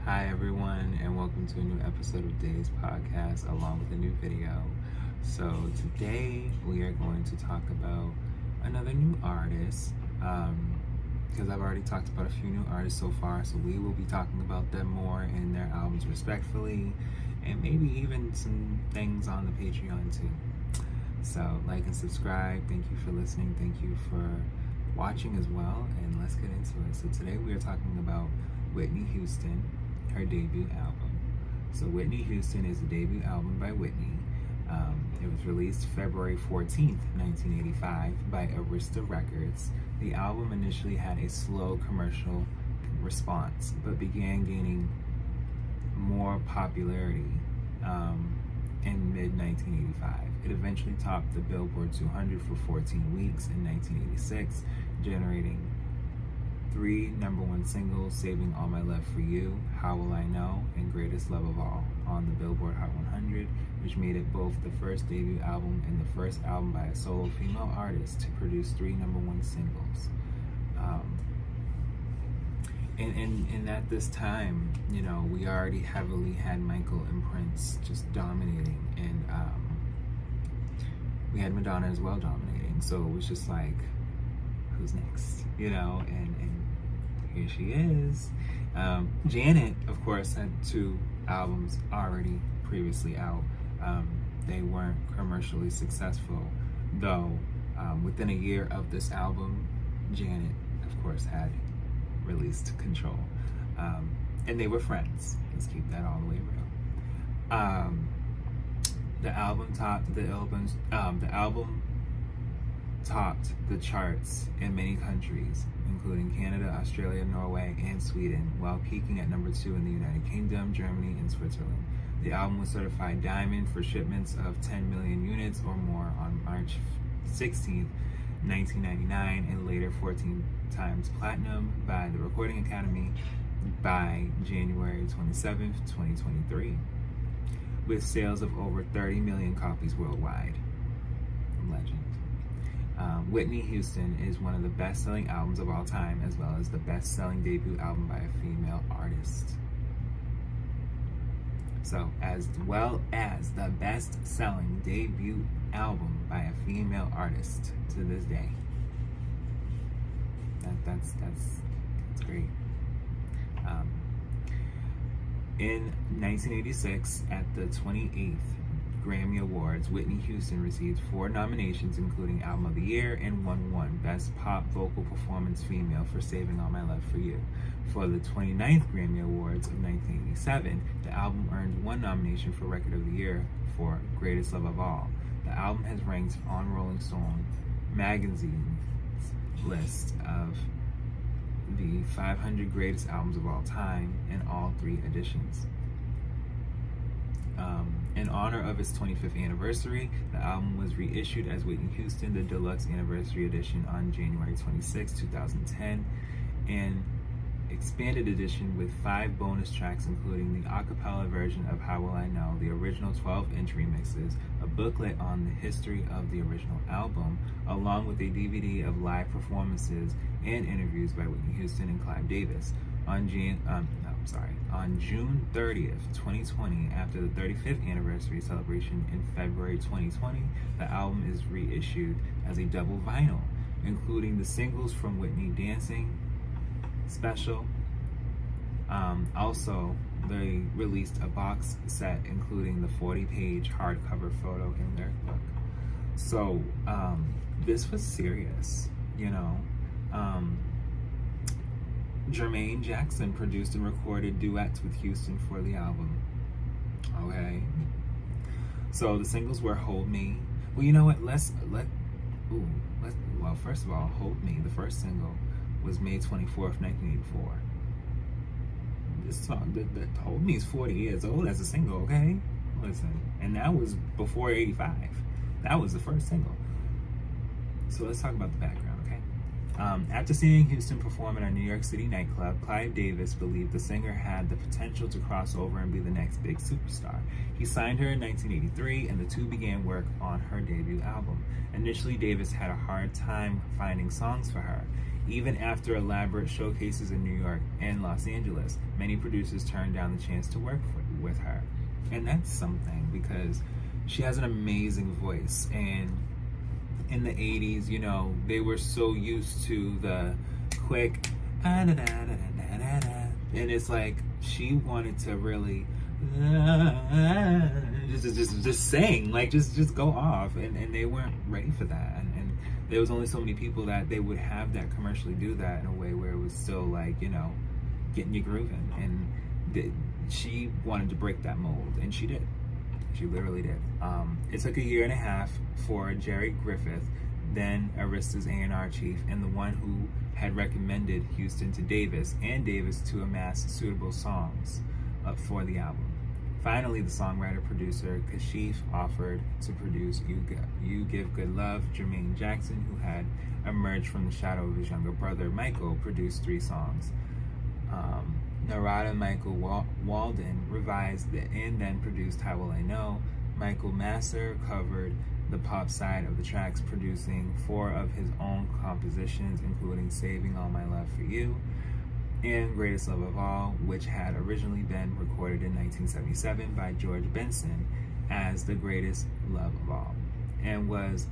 Hi everyone, and welcome to a new episode of Day's Podcast along with a new video. So today we are going to talk about another new artist because I've already talked about a few new artists so far, so we will be talking about them more in their albums respectfully and maybe even some things on the Patreon too. So like and subscribe. Thank you for listening. Thank you for watching as well, and let's get into it. So today we are talking about Whitney Houston, her debut album. So Whitney Houston is the debut album by Whitney. It was released February 14th, 1985 by Arista Records. The album initially had a slow commercial response, but began gaining more popularity in mid-1985. It eventually topped the Billboard 200 for 14 weeks in 1986, generating 3 number 1 singles: Saving All My Love for You, How Will I Know, and Greatest Love of All on the Billboard Hot 100, which made it both the first debut album and the first album by a solo female artist to produce 3 number 1 singles. And at this time, you know, we already heavily had Michael and Prince just dominating, and we had Madonna as well dominating. So it was just like, who's next? You know, and here she is. Janet, of course, had 2 albums already previously out. They weren't commercially successful, though. Within a year of this album, Janet, of course, had released Control, and they were friends. Let's keep that all the way real. The album topped the charts in many countries, including Canada, Australia, Norway, and Sweden, while peaking at number 2 in the United Kingdom, Germany, and Switzerland. The album was certified diamond for shipments of 10 million units or more on March 16th, 1999, and later 14 times platinum by the Recording Academy by January 27th, 2023, with sales of over 30 million copies worldwide. Legend. Whitney Houston is one of the best-selling albums of all time, as well as the best-selling debut album by a female artist. So, as well as the best-selling debut album by a female artist to this day. That's great. In 1986, at the 28th Grammy Awards, Whitney Houston received 4 nominations, including Album of the Year, and won Best Pop Vocal Performance Female for Saving All My Love for You. For the 29th Grammy Awards of 1987, the album earned 1 nomination for Record of the Year for Greatest Love of All. The album has ranked on Rolling Stone magazine's list of the 500 greatest albums of all time in all 3 editions. In honor of its 25th anniversary, the album was reissued as Whitney Houston, the Deluxe Anniversary Edition, on January 26, 2010, and expanded edition with 5 bonus tracks, including the a cappella version of How Will I Know, the original 12-inch remixes, a booklet on the history of the original album, along with a DVD of live performances and interviews by Whitney Houston and Clive Davis. On June 30th, 2020, after the 35th anniversary celebration in February 2020, the album is reissued as a double vinyl, including the singles from Whitney Dancing Special. Also, they released a box set including the 40-page hardcover photo in their book. So, this was serious, you know. Jermaine Jackson produced and recorded duets with Houston for the album. Okay. So the singles were Hold Me. Well, you know what? Well, first of all, Hold Me, the first single, was May 24th, 1984. This song, the Hold Me is 40 years old as a single, okay? Listen. And that was before 85. That was the first single. So let's talk about the background, okay? After seeing Houston perform at a New York City nightclub, Clive Davis believed the singer had the potential to cross over and be the next big superstar. He signed her in 1983, and the two began work on her debut album. Initially, Davis had a hard time finding songs for her. Even after elaborate showcases in New York and Los Angeles, many producers turned down the chance to work with her. And that's something, because she has an amazing voice. And in the 80s, you know, they were so used to the quick, and it's like she wanted to really just sing, like just go off, and they weren't ready for that. And there was only so many people that they would have that commercially do that in a way where it was still like, you know, getting you grooving. And she wanted to break that mold, and she did. She literally did. It took a year and a half for Jerry Griffith, then Arista's A&R chief, and the one who had recommended Houston to Davis, and Davis to amass suitable songs for the album. Finally, the songwriter-producer Kashif offered to produce You Give Good Love. Jermaine Jackson, who had emerged from the shadow of his younger brother Michael, produced 3 songs. Narada Michael Walden revised and then produced How Will I Know. Michael Masser covered the pop side of the tracks, producing 4 of his own compositions, including Saving All My Love for You and Greatest Love of All, which had originally been recorded in 1977 by George Benson as The Greatest Love of All, and was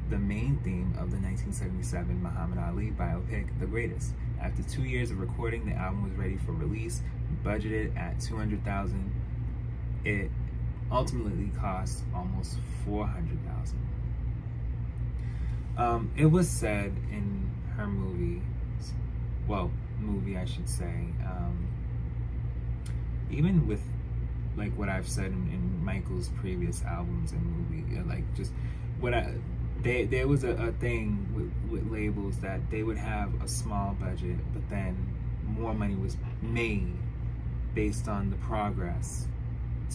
the main theme of the 1977 Muhammad Ali biopic, The Greatest. After 2 years of recording, the album was ready for release. Budgeted at $200,000, it ultimately cost almost $400,000. It was said in her movie I should say, even with like what I've said in Michael's previous albums and movie, like just there was a thing with labels that they would have a small budget, but then more money was made based on the progress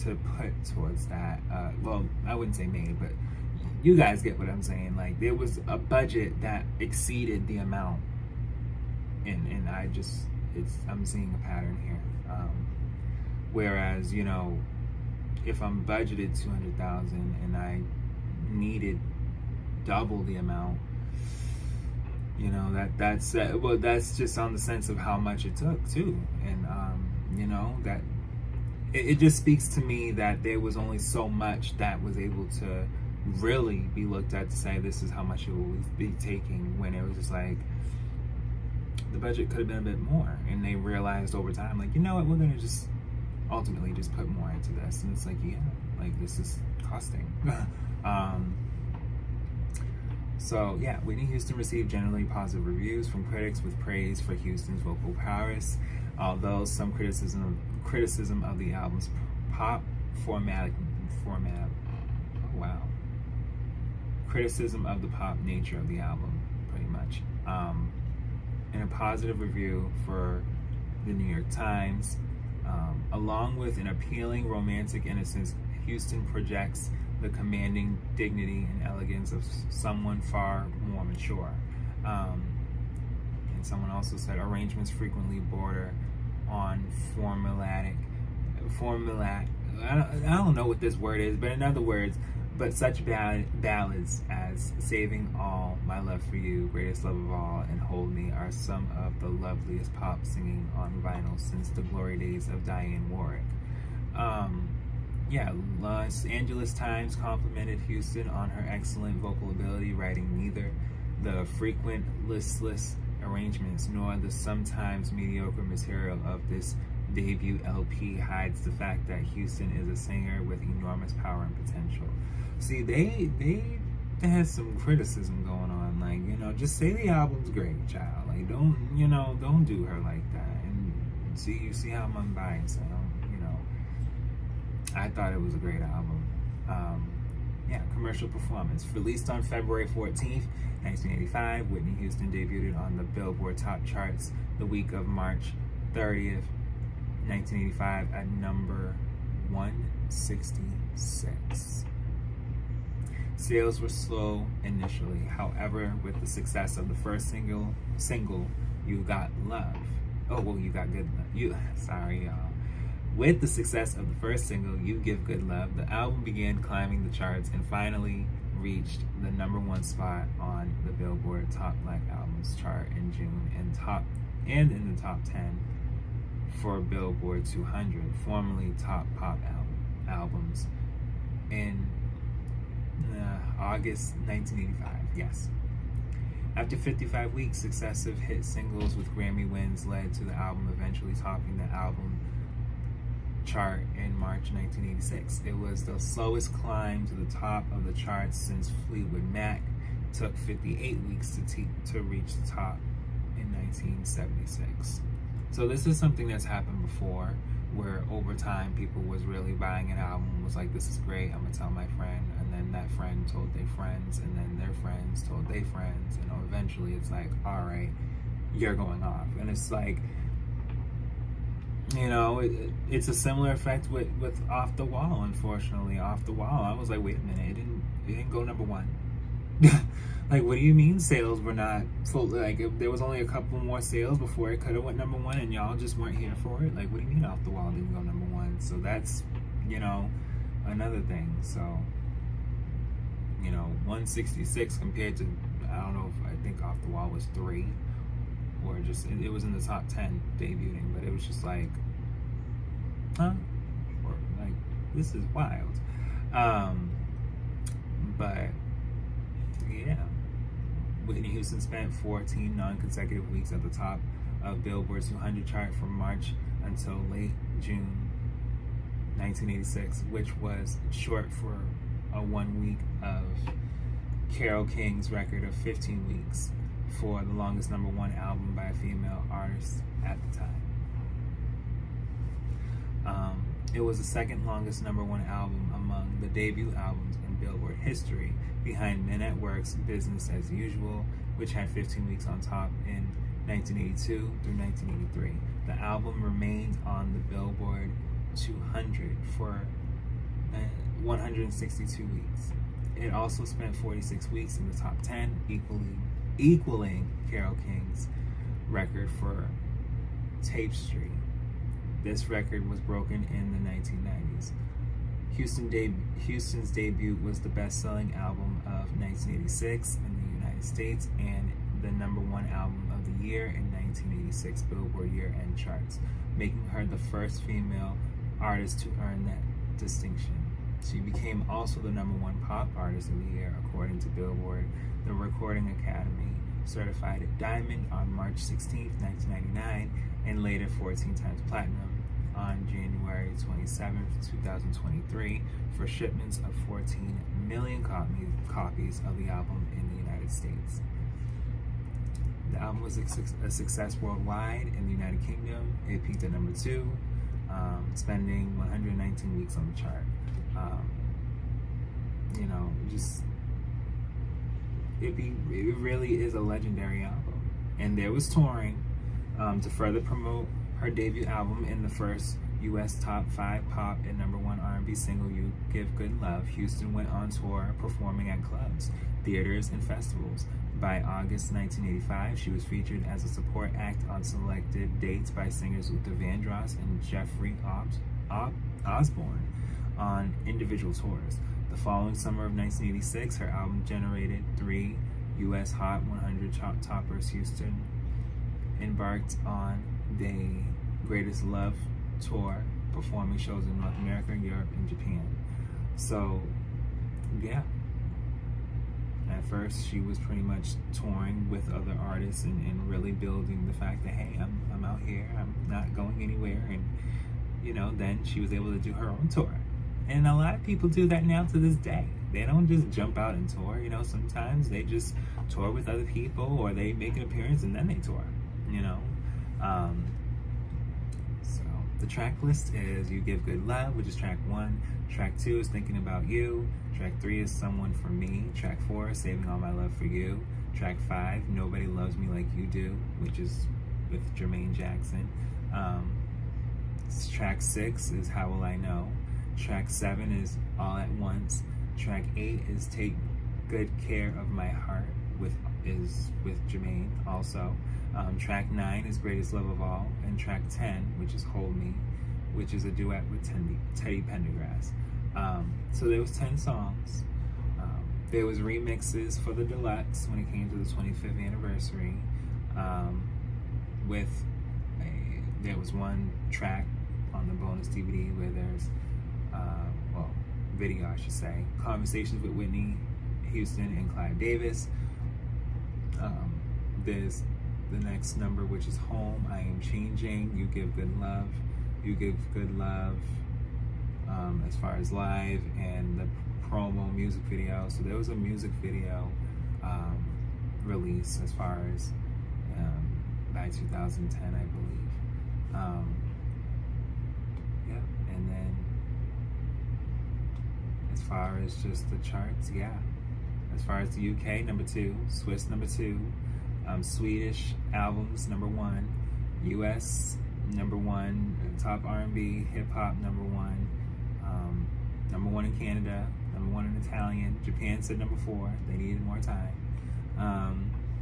to put towards that. Well, I wouldn't say made, but you guys get what I'm saying. Like, there was a budget that exceeded the amount, and I'm seeing a pattern here. Whereas, you know, if I'm budgeted $200,000 and I needed double the amount, you know, that's just on the sense of how much it took too. And you know, that it just speaks to me that there was only so much that was able to really be looked at to say this is how much it will be taking, when it was just like the budget could have been a bit more. And they realized over time, like, you know what, we're gonna just ultimately just put more into this. And it's like, yeah, like, this is costing. So yeah, Whitney Houston received generally positive reviews from critics, with praise for Houston's vocal prowess, although some criticism of the album's pop criticism of the pop nature of the album, pretty much. In a positive review for the New York Times, along with an appealing romantic innocence, Houston projects the commanding dignity and elegance of someone far more mature. And someone also said arrangements frequently border on formulaic. I don't know what this word is, but in other words, but such ballads as Saving All My Love for You, Greatest Love of All, and Hold Me are some of the loveliest pop singing on vinyl since the glory days of Diane Warwick. Yeah, Los Angeles Times complimented Houston on her excellent vocal ability, writing neither the frequent listless arrangements nor the sometimes mediocre material of this debut LP hides the fact that Houston is a singer with enormous power and potential. See, they had some criticism going on, like, you know, just say the album's great, child. Like, don't do her like that. And you see how I'm unbiased. I thought it was a great album. Yeah, commercial performance. Released on February 14th, 1985, Whitney Houston debuted on the Billboard top charts the week of March 30th, 1985 at number 166. Sales were slow initially. However, with the success of the first single, You Got Love. Oh, well, You Got Good Love. Sorry, y'all. With the success of the first single, You Give Good Love, the album began climbing the charts and finally reached the #1 spot on the Billboard Top Black Albums chart in June, and in the top 10 for Billboard 200, formerly Top Pop Albums, in August 1985. Yes. After 55 weeks, successive hit singles with Grammy wins led to the album eventually topping the album chart in March 1986. It was the slowest climb to the top of the charts since Fleetwood Mac took 58 weeks to reach the top in 1976. So this is something that's happened before, where over time people was really buying an album, was like, this is great, I'm gonna tell my friend, and then that friend told their friends, and then their friends told their friends, eventually it's like, all right, you're going off. And it's like, it's a similar effect with Off the Wall. Unfortunately, Off the Wall, I was like, wait a minute, it didn't go #1. Like, what do you mean sales were not full? Like, if there was only a couple more sales before it could have went #1 and y'all just weren't here for it? Like, what do you mean Off the Wall didn't go #1? So that's, another thing. So, 166 compared to, I think Off the Wall was 3, or just, it was in the top 10 debuting, but it was just like, huh? Or like, this is wild. But yeah, Whitney Houston spent 14 non-consecutive weeks at the top of Billboard's 200 chart from March until late June 1986, which was short for a 1 week of Carole King's record of 15 weeks for the longest #1 album by a female artist at the time. It was the second longest #1 album among the debut albums in Billboard history, behind Men at Work's Business as Usual, which had 15 weeks on top in 1982 through 1983. The album remained on the Billboard 200 for 162 weeks. It also spent 46 weeks in the top 10, equaling Carole King's record for Tapestry. This record was broken in the 1990s. Houston's debut was the best-selling album of 1986 in the United States and the #1 album of the year in 1986 Billboard year-end charts, making her the first female artist to earn that distinction. She became also the #1 pop artist of the year according to Billboard. The Recording Academy certified it diamond on March 16, 1999, and later 14 times platinum on January 27, 2023, for shipments of 14 million copies of the album in the United States. The album was a success worldwide. In the United Kingdom, it peaked at #2, spending 119 weeks on the chart. It really is a legendary album. And there was touring to further promote her debut album in the first U.S. top 5 pop and #1 R&B single, You Give Good Love. Houston went on tour performing at clubs, theaters, and festivals. By August 1985, she was featured as a support act on selected dates by singers Luther Vandross and Jeffrey Osborne on individual tours. The following summer of 1986, her album generated 3 U.S. Hot 100 toppers. Houston embarked on the Greatest Love tour, performing shows in North America, Europe, and Japan. So, yeah. At first, she was pretty much touring with other artists and really building the fact that, hey, I'm out here, I'm not going anywhere. And, then she was able to do her own tour. And a lot of people do that now to this day. They don't just jump out and tour. Sometimes they just tour with other people, or they make an appearance and then they tour, So the track list is You Give Good Love, which is track 1. Track 2 is Thinking About You. Track 3 is Someone For Me. Track 4 is Saving All My Love For You. Track 5, Nobody Loves Me Like You Do, which is with Jermaine Jackson. Track 6 is How Will I Know. Track 7 is All At Once. Track 8 is Take Good Care of My Heart with Jermaine also. Track 9 is Greatest Love of All, and track 10, which is Hold Me, which is a duet with Teddy Pendergrass. So there was 10 songs. There was remixes for the deluxe when it came to the 25th anniversary. There was one track on the bonus DVD where there's, video I should say, conversations with Whitney Houston and Clive Davis. There's the next number, which is Home, I Am Changing, You Give Good Love, You Give Good Love, as far as live, and the promo music video. So there was a music video release as far as by 2010, I believe. And then as far as just the charts, as far as the UK, number 2, Swiss, number 2, Swedish albums, number 1, US, number 1, top R&B, hip-hop, number 1, number 1 in Canada, number 1 in Italian. Japan said number 4, they needed more time.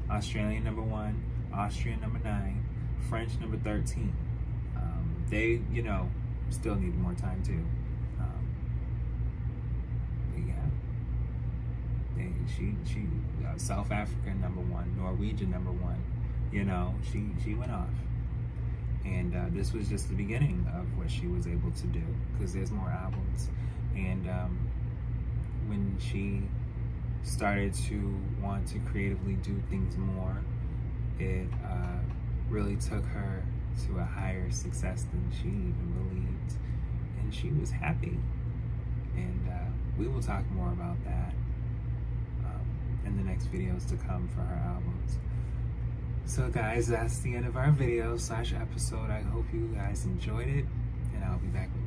Australian, number 1, Austrian, number 9, French, number 13. They, still needed more time too. She South Africa, number 1, Norwegian, number 1. She went off. And this was just the beginning of what she was able to do, because there's more albums. And when she started to want to creatively do things more, it really took her to a higher success than she even believed. And she was happy. And we will talk more about that in the next videos to come for her albums. So guys, that's the end of our video / episode. I hope you guys enjoyed it, and I'll be back with